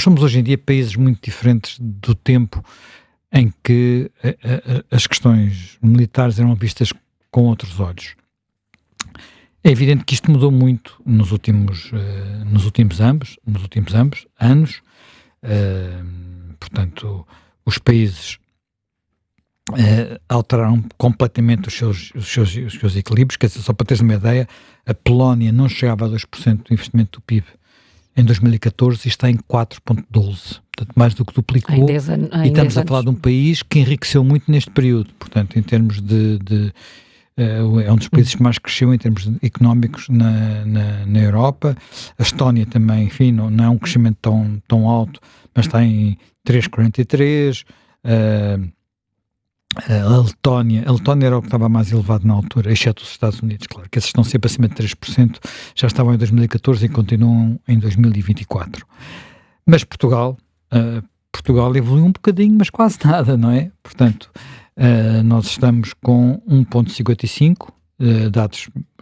nós somos hoje em dia países muito diferentes do tempo em que as questões militares eram vistas com outros olhos. É evidente que isto mudou muito nos últimos anos. Portanto, os países alteraram completamente os seus equilíbrios. Quer dizer, só para teres uma ideia, a Polónia não chegava a 2% do investimento do PIB em 2014 e está em 4,12%. Portanto, mais do que duplicou. Em 10 anos. E estamos a falar de um país que enriqueceu muito neste período. Portanto, em termos é um dos países que mais cresceu em termos económicos na Europa. A Estónia também, enfim, não é um crescimento tão alto, mas está em 3,43%. A Letónia era o que estava mais elevado na altura, exceto os Estados Unidos, claro, que esses estão sempre acima de 3%, já estavam em 2014 e continuam em 2024. Mas Portugal evoluiu um bocadinho, mas quase nada, não é? Portanto, nós estamos com 1,55,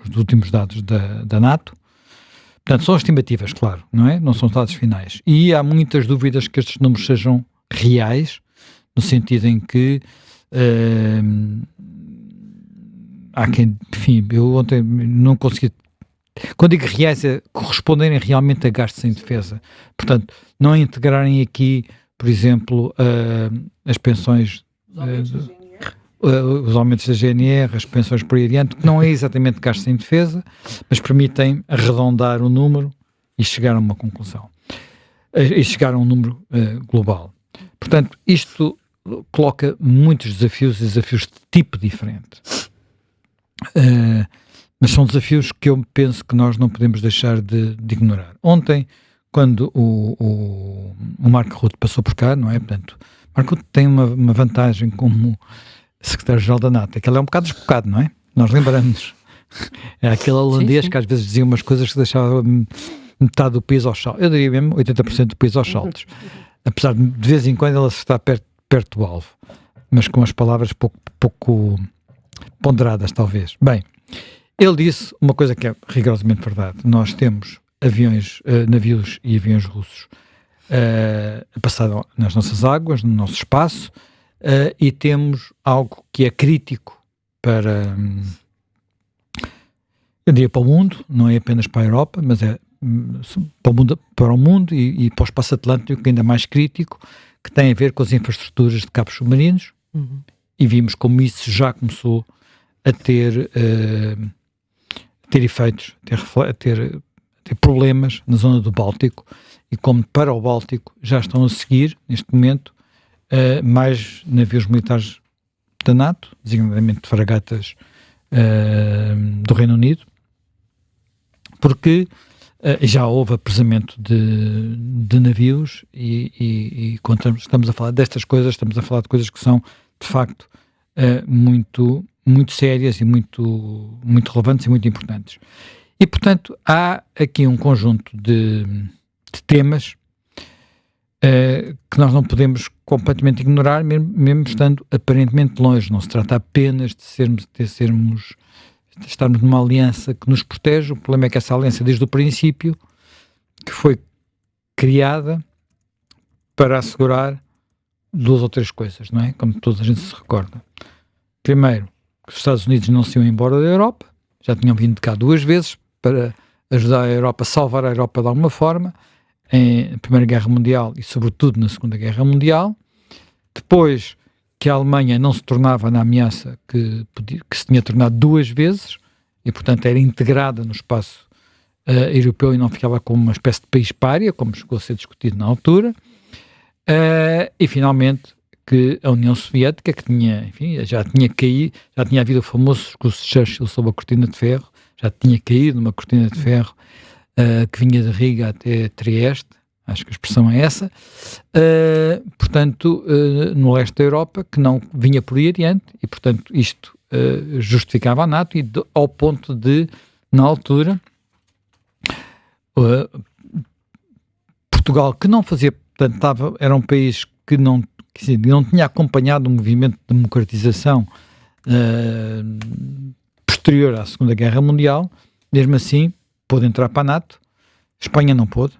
os últimos dados da NATO. Portanto, são estimativas, claro, não é? Não são dados finais. E há muitas dúvidas que estes números sejam reais, no sentido em que há quem, enfim, eu ontem não consegui, quando digo reais, é corresponderem realmente a gastos em defesa. Portanto, não integrarem aqui, por exemplo, as pensões, os aumentos da GNR, as pensões por aí adiante, que não é exatamente gastos em defesa, mas permitem arredondar o número e chegar a uma conclusão. E chegar a um número global. Portanto, isto coloca muitos desafios de tipo diferente. Mas são desafios que eu penso que nós não podemos deixar de ignorar. Ontem, quando o Marco Rutte passou por cá, não é? Portanto, Marco Rutte tem uma vantagem como secretário-geral da NATO, é que ele é um bocado desbocado, não é? Nós lembramos. É aquele holandês que às vezes dizia umas coisas que deixava metade do país aos saltos. Eu diria mesmo 80% do país aos saltos. Apesar de vez em quando ela estar perto do alvo, mas com as palavras pouco ponderadas, talvez. Bem, ele disse uma coisa que é rigorosamente verdade. Nós temos navios e aviões russos a passar nas nossas águas, no nosso espaço, e temos algo que é crítico para, eu diria, para o mundo, não é apenas para a Europa, mas é para o mundo e para o espaço atlântico, ainda mais crítico, que tem a ver com as infraestruturas de cabos submarinos, e vimos como isso já começou a ter efeitos, a ter problemas na zona do Báltico, e como para o Báltico já estão a seguir, neste momento, mais navios militares da NATO, designadamente fragatas do Reino Unido, porque já houve apresamento de navios e quando estamos a falar destas coisas, estamos a falar de coisas que são, de facto, muito, muito sérias e muito, muito relevantes e muito importantes. E, portanto, há aqui um conjunto de temas que nós não podemos completamente ignorar, mesmo estando aparentemente longe. Não se trata apenas de estarmos numa aliança que nos protege. O problema é que essa aliança, desde o princípio, que foi criada para assegurar duas ou três coisas, não é? Como toda a gente se recorda. Primeiro, que os Estados Unidos não se iam embora da Europa, já tinham vindo cá duas vezes para ajudar a Europa, salvar a Europa de alguma forma, em Primeira Guerra Mundial e sobretudo na Segunda Guerra Mundial. Depois que a Alemanha não se tornava na ameaça que se tinha tornado duas vezes e, portanto, era integrada no espaço europeu e não ficava como uma espécie de país pária, como chegou a ser discutido na altura. E, finalmente, que a União Soviética, que tinha, enfim, já tinha caído, já tinha havido o famoso discurso de Churchill sobre a cortina de ferro, já tinha caído numa cortina de ferro que vinha de Riga até Trieste, acho que a expressão é essa, portanto, no leste da Europa, que não vinha por aí adiante, e, portanto, isto justificava a NATO, e ao ponto de, na altura, Portugal, que não fazia, portanto, era um país que não tinha acompanhado o movimento de democratização posterior à Segunda Guerra Mundial, mesmo assim, pôde entrar para a NATO. Espanha não pôde.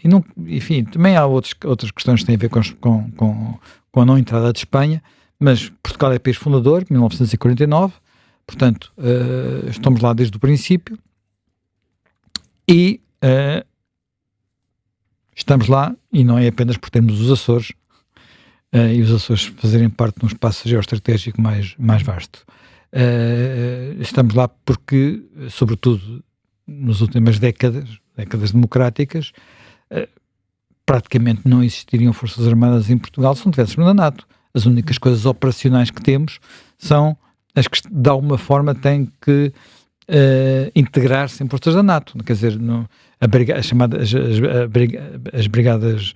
E não, enfim, também há outras questões que têm a ver com a não entrada de Espanha, mas Portugal é país fundador, 1949, portanto, estamos lá desde o princípio e estamos lá, e não é apenas por termos os Açores, e os Açores fazerem parte de um espaço geoestratégico mais vasto. Estamos lá porque, sobretudo nas últimas décadas democráticas, praticamente não existiriam forças armadas em Portugal se não tivéssemos na NATO. As únicas coisas operacionais que temos são as que de alguma forma têm que integrar-se em forças da NATO. Quer dizer, as brigadas,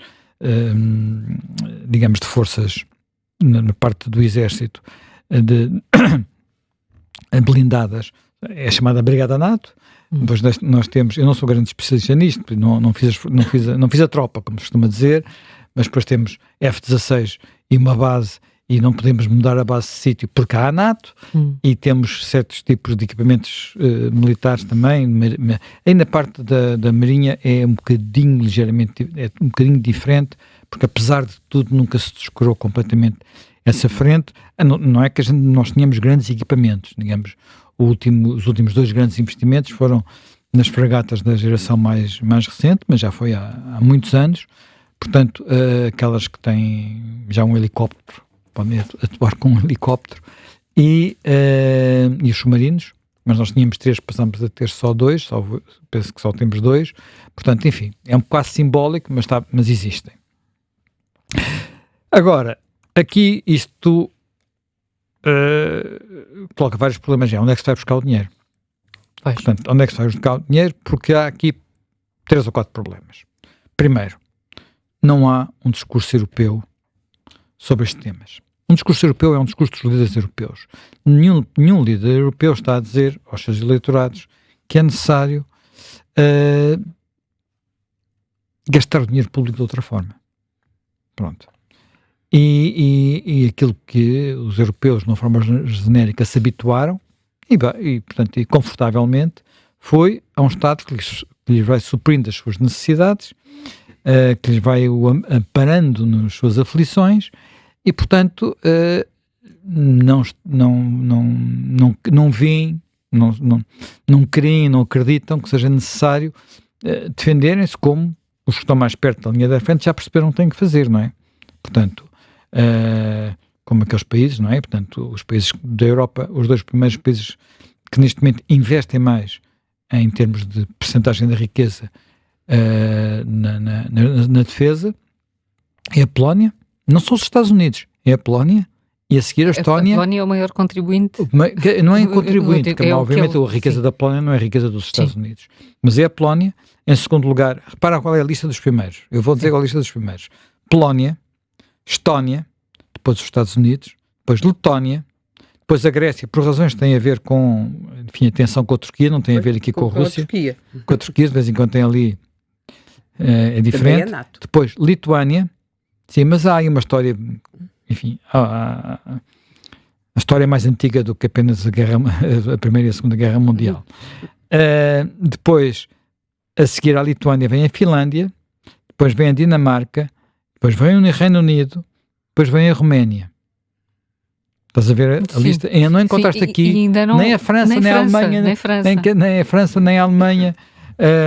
digamos, de forças na parte do exército blindadas, é chamada Brigada NATO. Depois nós temos, eu não sou grande especialista nisto, não fiz a tropa, como se costuma dizer, mas depois temos F-16 e uma base, e não podemos mudar a base de sítio porque há a NATO, e temos certos tipos de equipamentos militares também. Aí na parte da Marinha é um bocadinho diferente, porque apesar de tudo nunca se descurou completamente essa frente. Não é que nós tínhamos grandes equipamentos, digamos. Os últimos 2 grandes investimentos foram nas fragatas da geração mais recente, mas já foi há muitos anos. Portanto, aquelas que têm já um helicóptero, podem atuar com um helicóptero, e os submarinos, mas nós tínhamos 3, passamos a ter só 2, penso que só temos 2. Portanto, enfim, é um quase simbólico, mas existem. Agora, aqui isto coloca vários problemas. Onde é que se vai buscar o dinheiro? Portanto, onde é que se vai buscar o dinheiro? Porque há aqui 3 ou 4 problemas. Primeiro, não há um discurso europeu sobre estes temas. Um discurso europeu é um discurso dos líderes europeus. Nenhum líder europeu está a dizer aos seus eleitorados que é necessário gastar o dinheiro público de outra forma. Pronto. E aquilo que os europeus, de uma forma genérica, se habituaram, portanto, e confortavelmente, foi a um Estado que lhes vai suprindo as suas necessidades, que lhes vai amparando nas suas aflições, e, portanto, não veem, não creem, não acreditam que seja necessário defenderem-se, como os que estão mais perto da linha da frente já perceberam o que têm que fazer, não é? Portanto, como aqueles países, não é? Portanto, os países da Europa, os 2 primeiros países que neste momento investem mais em termos de percentagem da riqueza na defesa, é a Polónia, não são os Estados Unidos, é a Polónia, e a seguir a Estónia. A Polónia é o maior contribuinte. Não é contribuinte, porque obviamente a riqueza da Polónia não é a riqueza dos Estados Unidos, mas é a Polónia. Em segundo lugar, repara qual é a lista dos primeiros, eu vou dizer qual é a lista dos primeiros: Polónia, Estónia, depois os Estados Unidos, depois Letónia, depois a Grécia, por razões que têm a ver com, enfim, a tensão com a Turquia, não tem a ver aqui com a Rússia. Com a Turquia, de vez em quando tem ali, é diferente. É NATO. Depois Lituânia, sim, mas há aí uma história, enfim, a história é mais antiga do que apenas a Primeira e a Segunda Guerra Mundial. Depois, a seguir à Lituânia, vem a Finlândia, depois vem a Dinamarca, depois vem o Reino Unido, depois vem a Roménia. Estás a ver a lista? E não encontraste aqui nem a França, nem a Alemanha, nem a França, nem a Alemanha.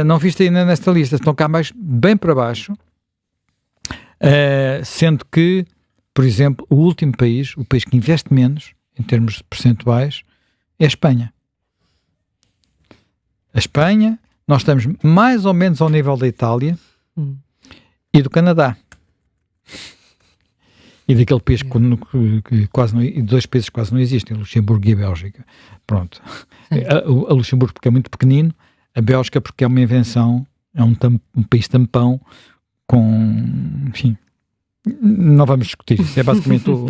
Não viste ainda nesta lista. Estão cá bem para baixo. Sendo que, por exemplo, o último país, o país que investe menos, em termos percentuais, é a Espanha. A Espanha, nós estamos mais ou menos ao nível da Itália e do Canadá. E daquele país que quase não, e 2 países que quase não existem, Luxemburgo e a Bélgica. Pronto. A Luxemburgo porque é muito pequenino, a Bélgica porque é uma invenção, é um país tampão com, enfim, não vamos discutir isso, é basicamente o...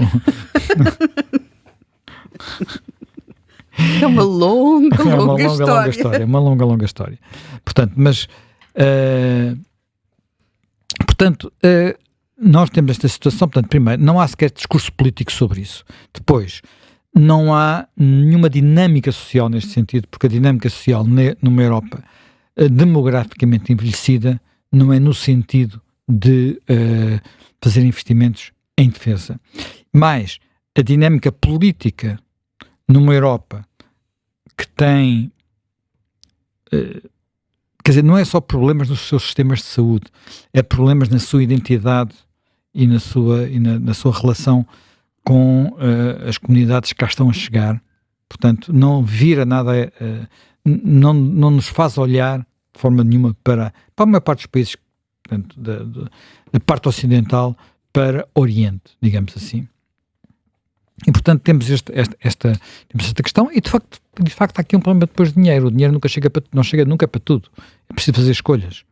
É uma longa história. É uma longa história. Portanto, mas nós temos esta situação. Portanto, primeiro, não há sequer discurso político sobre isso. Depois, não há nenhuma dinâmica social neste sentido, porque a dinâmica social numa Europa demograficamente envelhecida não é no sentido de fazer investimentos em defesa. Mas a dinâmica política numa Europa que tem, quer dizer, não é só problemas nos seus sistemas de saúde, é problemas na sua identidade e na sua relação com as comunidades que cá estão a chegar. Portanto, não vira nada, não nos faz olhar de forma nenhuma para a maior parte dos países, portanto, da parte ocidental para Oriente, digamos assim. E, portanto, temos esta questão e, de facto, há aqui um problema depois de dinheiro. O dinheiro não chega nunca para tudo. É preciso fazer escolhas.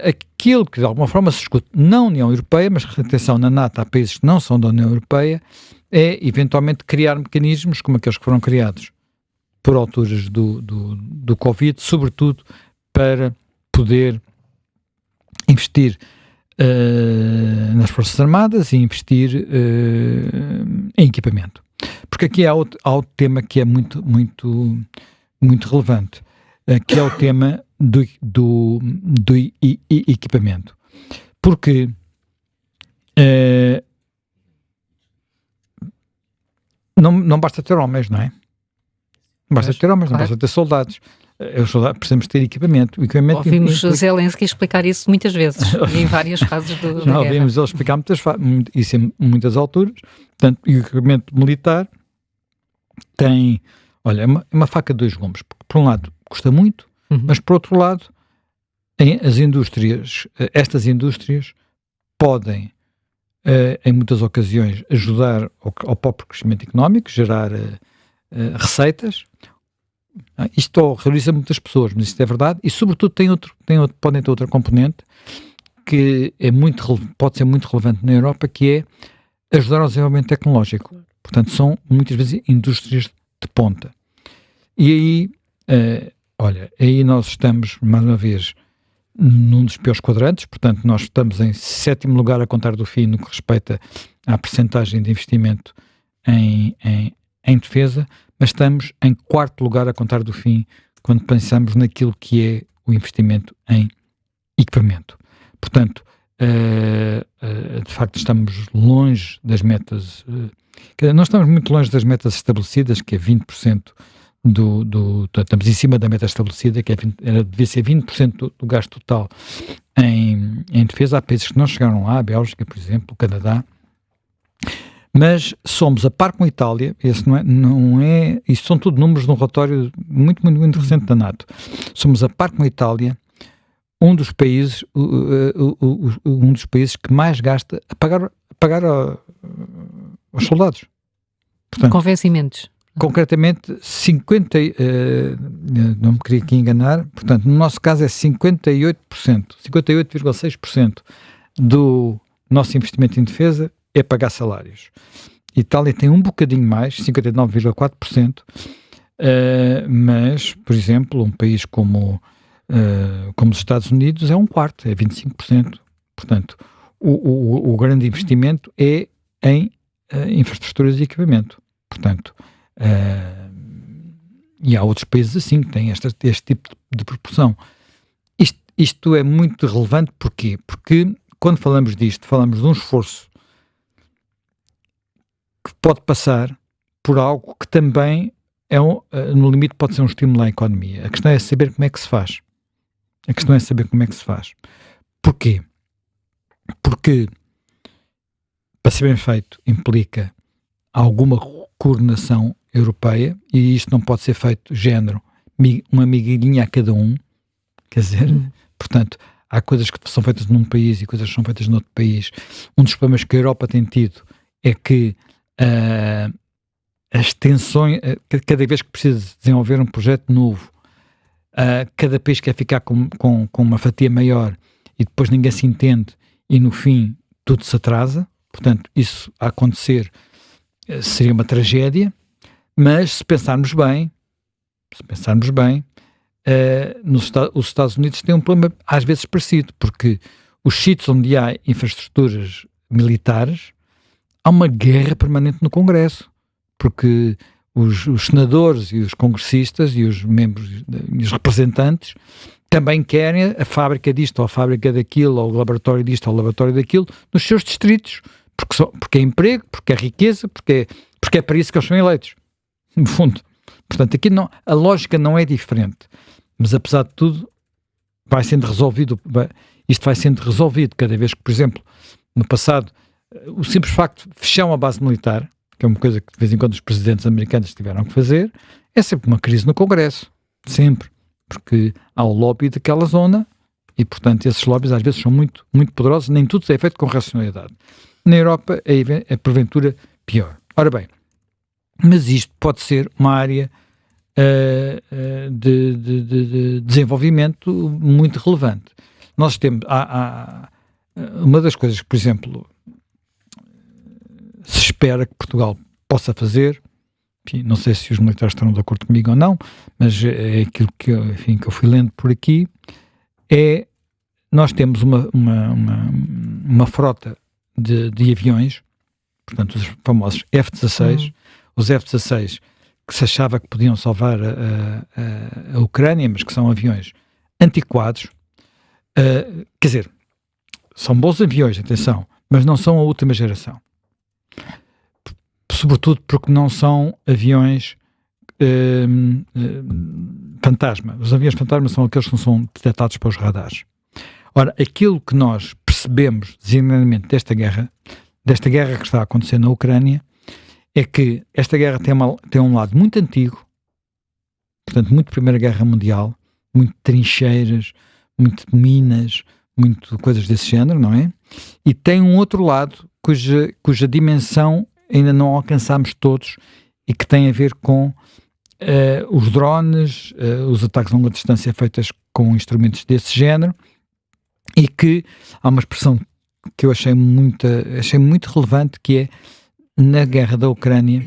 Aquilo que, de alguma forma, se discute na União Europeia, mas, atenção, na NATO há países que não são da União Europeia, é, eventualmente, criar mecanismos como aqueles que foram criados por alturas do Covid, sobretudo para poder investir nas Forças Armadas e investir em equipamento. Porque aqui há outro tema que é muito, muito, muito relevante, que é o tema do equipamento. Porque não basta ter homens, não é? Não basta ter homens, não basta ter soldados. Precisamos ter equipamento. Ouvimos Zelensky explicar isso muitas vezes, em várias fases da guerra. Ouvimos ele explicar isso em muitas alturas. Portanto, o equipamento militar tem, olha, é uma faca de dois gumes. Por um lado, custa muito, mas por outro lado, estas indústrias podem, em muitas ocasiões, ajudar ao próprio crescimento económico, gerar receitas. Isto realiza muitas pessoas, mas isto é verdade, e sobretudo podem ter outra componente que pode ser muito relevante na Europa, que é ajudar ao desenvolvimento tecnológico. Portanto, são muitas vezes indústrias de ponta. E aí, aí nós estamos, mais uma vez, num dos piores quadrantes. Portanto, nós estamos em 7º lugar a contar do fim no que respeita à percentagem de investimento em defesa, mas estamos em 4º lugar a contar do fim quando pensamos naquilo que é o investimento em equipamento. Portanto, de facto estamos longe das metas, nós estamos muito longe das metas estabelecidas, que é 20% estamos em cima da meta estabelecida, que devia ser 20% do gasto total em defesa. Há países que não chegaram lá, a Bélgica, por exemplo, o Canadá. Mas somos a par com a Itália, esse isso são tudo números de um relatório muito, muito, muito recente da NATO. Somos a par com a Itália, um dos países que mais gasta a pagar aos soldados. Portanto, com vencimentos. Concretamente, não me queria aqui enganar, portanto, no nosso caso é 58,6% do nosso investimento em defesa é pagar salários. Itália tem um bocadinho mais, 59,4%, mas, por exemplo, um país como os Estados Unidos é um quarto, é 25%. Portanto, o grande investimento é em infraestruturas e equipamento. Portanto, e há outros países assim que têm este tipo de proporção. Isto é muito relevante, porquê? Porque quando falamos disto, falamos de um esforço que pode passar por algo que também no limite pode ser um estímulo à economia. A questão é saber como é que se faz. Porquê? Porque para ser bem feito implica alguma coordenação europeia, e isto não pode ser feito género, uma migalhinha a cada um, quer dizer, portanto, há coisas que são feitas num país e coisas que são feitas noutro país. Um dos problemas que a Europa tem tido é que as tensões, cada vez que precisa desenvolver um projeto novo, cada país quer ficar com uma fatia maior e depois ninguém se entende e no fim tudo se atrasa. Portanto, isso a acontecer seria uma tragédia, mas se pensarmos bem, os Estados Unidos têm um problema às vezes parecido, porque os sítios onde há infraestruturas militares, há uma guerra permanente no Congresso, porque os senadores e os congressistas e os membros e os representantes também querem a fábrica disto ou a fábrica daquilo, ou o laboratório disto ou o laboratório daquilo, nos seus distritos, porque é emprego, porque é riqueza, porque é para isso que eles são eleitos, no fundo. Portanto, aqui não, a lógica não é diferente, mas apesar de tudo, isto vai sendo resolvido cada vez que, por exemplo, no passado, o simples facto de fechar uma base militar, que é uma coisa que de vez em quando os presidentes americanos tiveram que fazer, é sempre uma crise no Congresso, sempre, porque há o lobby daquela zona e, portanto, esses lobbies às vezes são muito, muito poderosos, nem tudo é feito com racionalidade. Na Europa é porventura pior. Ora bem, mas isto pode ser uma área de desenvolvimento muito relevante. Nós temos, há uma das coisas que, por exemplo, se espera que Portugal possa fazer, enfim, não sei se os militares estarão de acordo comigo ou não, mas é aquilo que eu fui lendo por aqui, nós temos uma frota de aviões, portanto os famosos F-16, os F-16 que se achava que podiam salvar a Ucrânia, mas que são aviões antiquados, quer dizer, são bons aviões, atenção, mas não são a última geração. Sobretudo porque não são aviões fantasma. Os aviões fantasma são aqueles que não são detectados pelos radares. Ora, aquilo que nós percebemos, designadamente, desta guerra que está a acontecer na Ucrânia, é que esta guerra tem um lado muito antigo, portanto, muito Primeira Guerra Mundial, muito trincheiras, muito minas, muito coisas desse género, não é? E tem um outro lado cuja dimensão ainda não alcançámos todos e que tem a ver com os drones, os ataques a longa distância feitos com instrumentos desse género, e que há uma expressão que eu achei muito relevante, que é, na guerra da Ucrânia,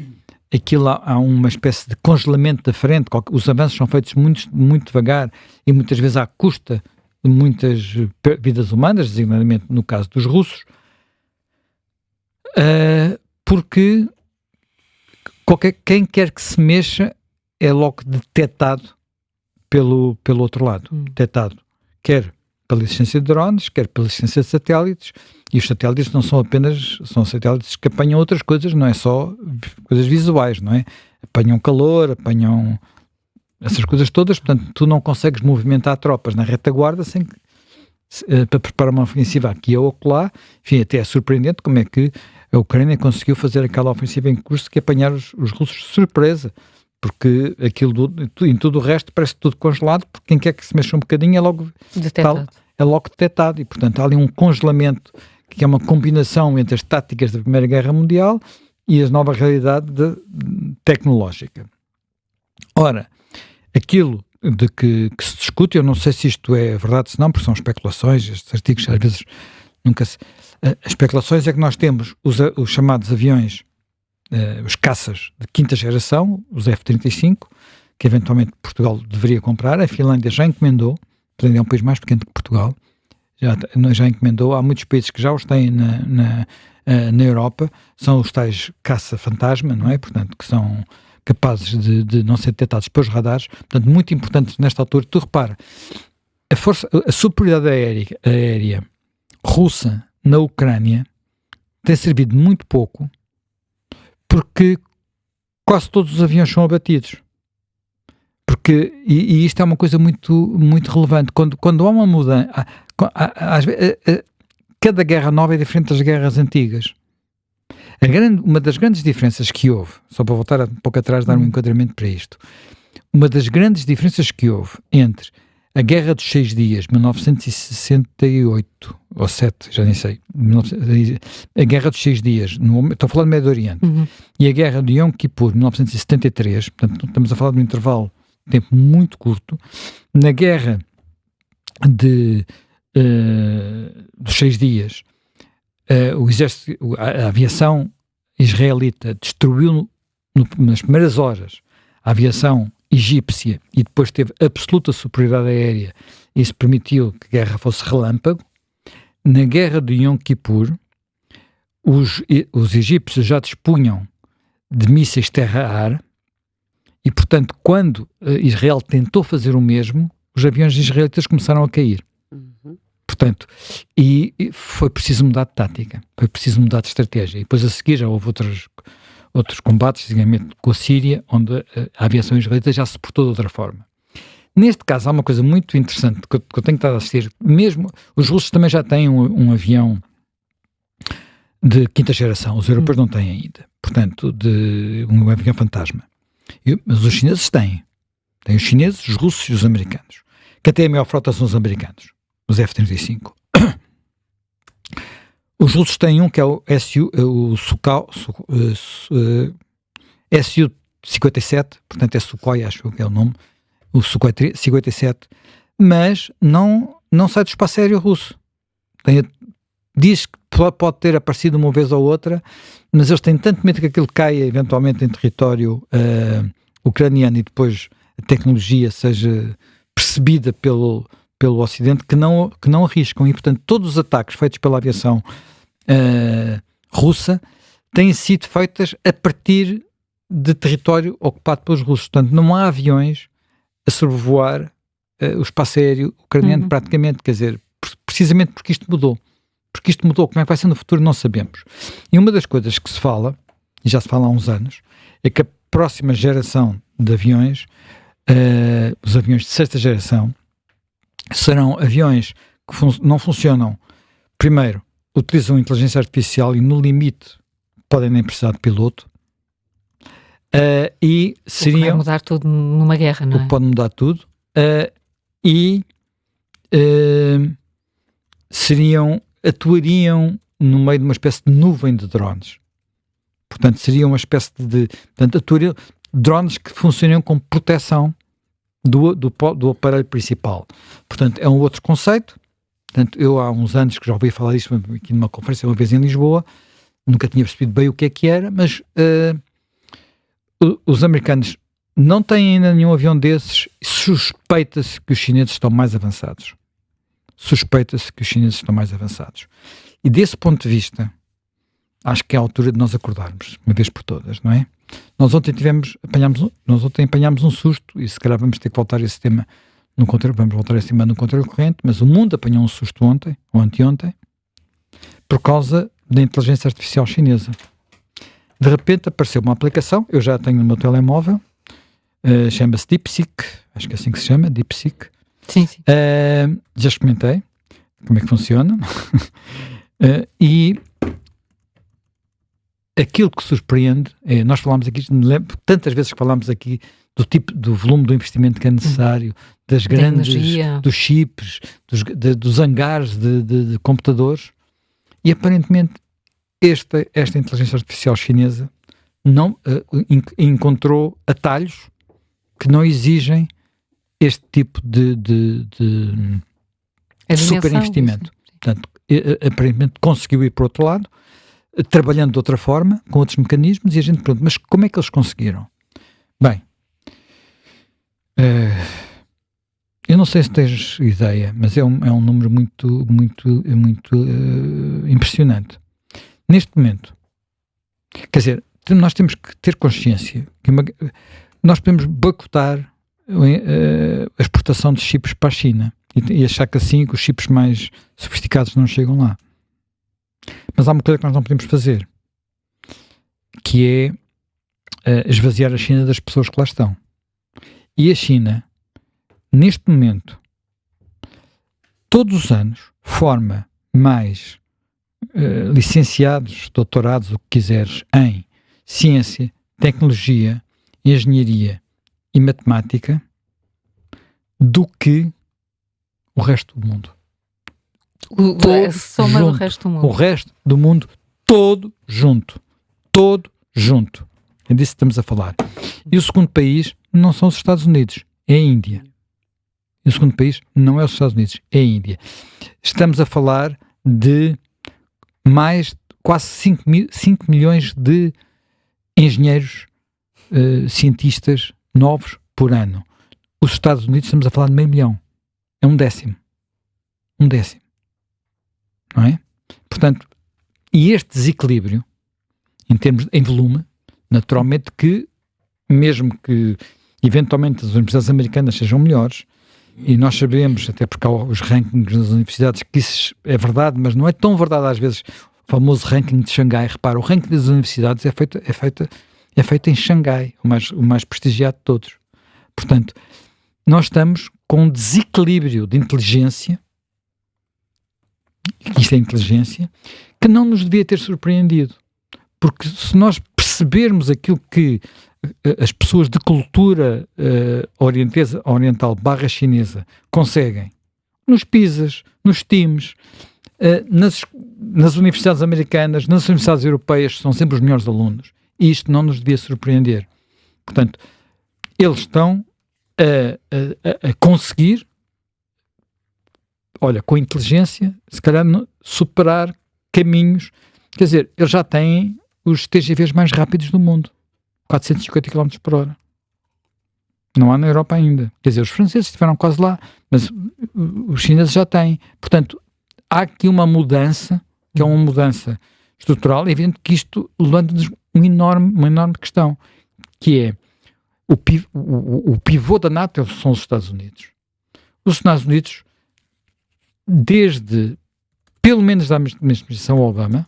aquilo há uma espécie de congelamento da frente, os avanços são feitos muito, muito devagar e muitas vezes à custa de muitas vidas humanas, designadamente no caso dos russos, porque quem quer que se mexa é logo detectado pelo outro lado, detectado, quer pela existência de drones, quer pela existência de satélites, e os satélites não são apenas, são satélites que apanham outras coisas, não é só coisas visuais, não é? Apanham calor, apanham essas coisas todas, portanto, tu não consegues movimentar tropas na retaguarda para preparar uma ofensiva aqui ou acolá. Enfim, até é surpreendente como é que a Ucrânia conseguiu fazer aquela ofensiva em curso que apanhar os russos de surpresa, porque aquilo em tudo o resto parece tudo congelado, porque quem quer que se mexa um bocadinho é logo detectado, e portanto há ali um congelamento que é uma combinação entre as táticas da Primeira Guerra Mundial e a nova realidade tecnológica. Ora, aquilo de que se discute, eu não sei se isto é verdade, se não, porque são especulações, estes artigos às vezes nunca se... As especulações é que nós temos os chamados aviões, os caças de quinta geração, os F-35, que eventualmente Portugal deveria comprar. A Finlândia já encomendou, portanto é um país mais pequeno que Portugal, já encomendou. Há muitos países que já os têm na Europa, são os tais caça-fantasma, não é? Portanto, que são capazes de não ser detectados pelos radares, portanto, muito importante nesta altura. Tu repara, a superioridade aérea russa na Ucrânia tem servido muito pouco, porque quase todos os aviões são abatidos. E isto é uma coisa muito, muito relevante. Quando há uma mudança, cada guerra nova é diferente das guerras antigas. Uma das grandes diferenças que houve, só para voltar um pouco atrás, dar um enquadramento para isto, uma das grandes diferenças que houve entre a Guerra dos 6 Dias, 1968, ou 7, já nem sei, a Guerra dos 6 Dias, estou a falar do Médio Oriente, e a Guerra de Yom Kippur, 1973, portanto estamos a falar de um intervalo de tempo muito curto. Na Guerra dos 6 Dias, a aviação israelita destruiu nas primeiras horas a aviação egípcia e depois teve absoluta superioridade aérea. Isso permitiu que a guerra fosse relâmpago. Na Guerra de Yom Kippur, os egípcios já dispunham de mísseis terra-ar e, portanto, quando Israel tentou fazer o mesmo, os aviões israelitas começaram a cair. Portanto, e foi preciso mudar de tática, foi preciso mudar de estratégia. E depois a seguir já houve outros combates, digamos, com a Síria, onde a aviação israelita já se portou de outra forma. Neste caso, há uma coisa muito interessante que eu tenho estado a assistir. Mesmo os russos também já têm um avião de quinta geração, os europeus não têm ainda. Portanto, de um avião fantasma. Mas os chineses têm. Têm os chineses, os russos e os americanos. Que até a maior frota são os americanos, os F-35. Os russos têm um que é o Su-57, portanto é Sukhoi, acho que é o nome, o Sukhoi 57, mas não sai do espaço aéreo russo. Diz que pode ter aparecido uma vez ou outra, mas eles têm tanto medo que aquilo caia eventualmente em território ucraniano e depois a tecnologia seja percebida pelo Ocidente que não arriscam. E, portanto, todos os ataques feitos pela aviação russa têm sido feitos a partir de território ocupado pelos russos. Portanto, não há aviões a sobrevoar o espaço aéreo ucraniano praticamente, quer dizer, precisamente porque isto mudou. Porque isto mudou. Como é que vai ser no futuro não sabemos. E uma das coisas que se fala, e já se fala há uns anos, é que a próxima geração de aviões, os aviões de sexta geração, serão aviões que não funcionam. Primeiro, utilizam inteligência artificial e no limite podem nem precisar de piloto. E seriam... Pode mudar tudo numa guerra, não é? Pode mudar tudo. Atuariam no meio de uma espécie de nuvem de drones. Portanto, seria uma espécie de... Portanto, atuariam drones que funcionam como proteção do aparelho principal. Portanto, é um outro conceito. Portanto, eu há uns anos que já ouvi falar disto aqui numa conferência, uma vez em Lisboa, nunca tinha percebido bem o que era, mas os americanos não têm ainda nenhum avião desses. Suspeita-se que os chineses estão mais avançados. E desse ponto de vista, acho que é a altura de nós acordarmos, uma vez por todas, não é? Nós ontem apanhámos um susto, e se calhar vamos ter que voltar a esse tema no controle corrente, mas o mundo apanhou um susto ontem, ou anteontem, por causa da inteligência artificial chinesa. De repente apareceu uma aplicação, eu já tenho no meu telemóvel, chama-se DeepSeek, acho que é assim que se chama, DeepSeek. Sim. Já experimentei como é que funciona. E aquilo que surpreende é, nós falámos aqui, tantas vezes que falámos aqui do volume do investimento que é necessário, das grandes, dos chips, dos hangares de computadores, e aparentemente esta inteligência artificial chinesa não encontrou atalhos que não exigem este tipo de super investimento. Portanto, aparentemente conseguiu ir para o outro lado, trabalhando de outra forma, com outros mecanismos, e a gente pergunta, mas como é que eles conseguiram? Bem, eu não sei se tens ideia, mas é um número muito impressionante. Neste momento, quer dizer, nós temos que ter consciência que nós podemos boicotar a exportação de chips para a China e achar que assim que os chips mais sofisticados não chegam lá. Mas há uma coisa que nós não podemos fazer, que é esvaziar a China das pessoas que lá estão. E a China, neste momento, todos os anos, forma mais licenciados, doutorados, o que quiseres, em ciência, tecnologia, engenharia e matemática do que o resto do mundo. A soma do resto do mundo. O resto do mundo, todo junto. É disso que estamos a falar. E o segundo país não são os Estados Unidos, é a Índia. E o segundo país não é os Estados Unidos, é a Índia. Estamos a falar de quase 5 milhões de engenheiros, cientistas novos por ano. Os Estados Unidos, estamos a falar de 500 mil. É um décimo. Não é? Portanto, e este desequilíbrio, em volume, naturalmente que, mesmo que eventualmente as universidades americanas sejam melhores, e nós sabemos, até porque há os rankings das universidades, que isso é verdade, mas não é tão verdade às vezes. O famoso ranking de Xangai, repara, o ranking das universidades é feito em Xangai, o mais prestigiado de todos. Portanto, nós estamos com um desequilíbrio de inteligência, isto é inteligência, que não nos devia ter surpreendido. Porque se nós percebermos aquilo que as pessoas de cultura oriental / chinesa conseguem, nos PISAs, nos TIMES, nas universidades americanas, nas universidades europeias, são sempre os melhores alunos, e isto não nos devia surpreender. Portanto, eles estão a conseguir, olha, com inteligência, se calhar superar caminhos. Quer dizer, eles já têm os TGVs mais rápidos do mundo, 450 km por hora. Não há na Europa ainda. Quer dizer, os franceses estiveram quase lá, mas os chineses já têm. Portanto, há aqui uma mudança, que é uma mudança estrutural. É evidente que isto levanta-nos uma enorme questão, que é o pivô da NATO são os Estados Unidos. Os Estados Unidos, desde pelo menos da administração Obama,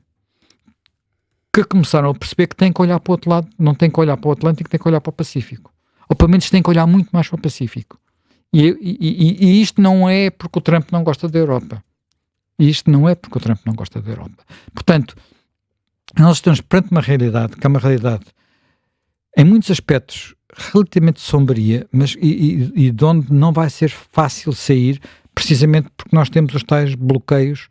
que começaram a perceber que têm que olhar para o outro lado, não têm que olhar para o Atlântico, têm que olhar para o Pacífico. Ou pelo menos têm que olhar muito mais para o Pacífico. E isto não é porque o Trump não gosta da Europa. Portanto, nós estamos perante uma realidade, que é uma realidade em muitos aspectos relativamente sombria, mas e de onde não vai ser fácil sair, precisamente porque nós temos os tais bloqueios,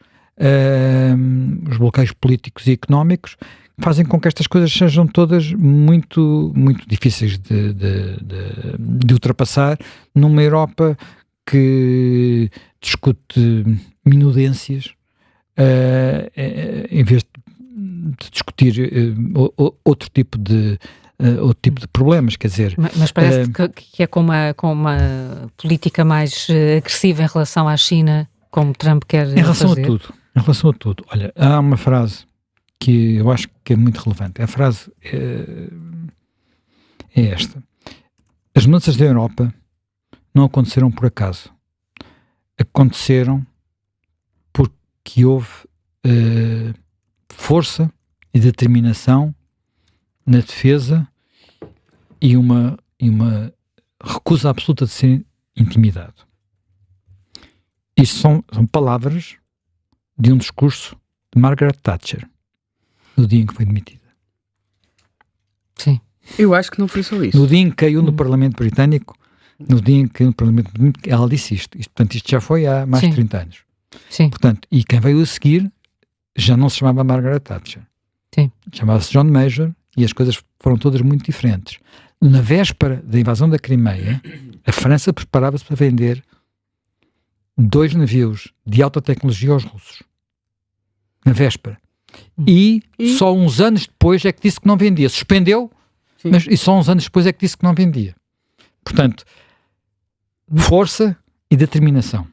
os bloqueios políticos e económicos, que fazem com que estas coisas sejam todas muito difíceis de ultrapassar numa Europa que discute minudências em vez de discutir outro tipo de problemas, quer dizer... Mas parece que é com uma política mais agressiva em relação à China, como Trump quer fazer. Em relação a tudo. Olha, há uma frase que eu acho que é muito relevante. A frase é esta. As mudanças da Europa não aconteceram por acaso. Aconteceram porque houve força e determinação na defesa e uma recusa absoluta de ser intimidado. Isto são palavras de um discurso de Margaret Thatcher no dia em que foi demitida. Sim. Eu acho que não foi só isso. No dia em que caiu no Parlamento Britânico, ela disse isto. Portanto, isto já foi há mais de 30 anos. Sim. Portanto, e quem veio a seguir já não se chamava Margaret Thatcher. Sim. Chamava-se John Major e as coisas foram todas muito diferentes. Na véspera da invasão da Crimeia, a França preparava-se para vender 2 navios de alta tecnologia aos russos. Na véspera. E só uns anos depois é que disse que não vendia. Suspendeu, e só uns anos depois é que disse que não vendia. Portanto, força e determinação.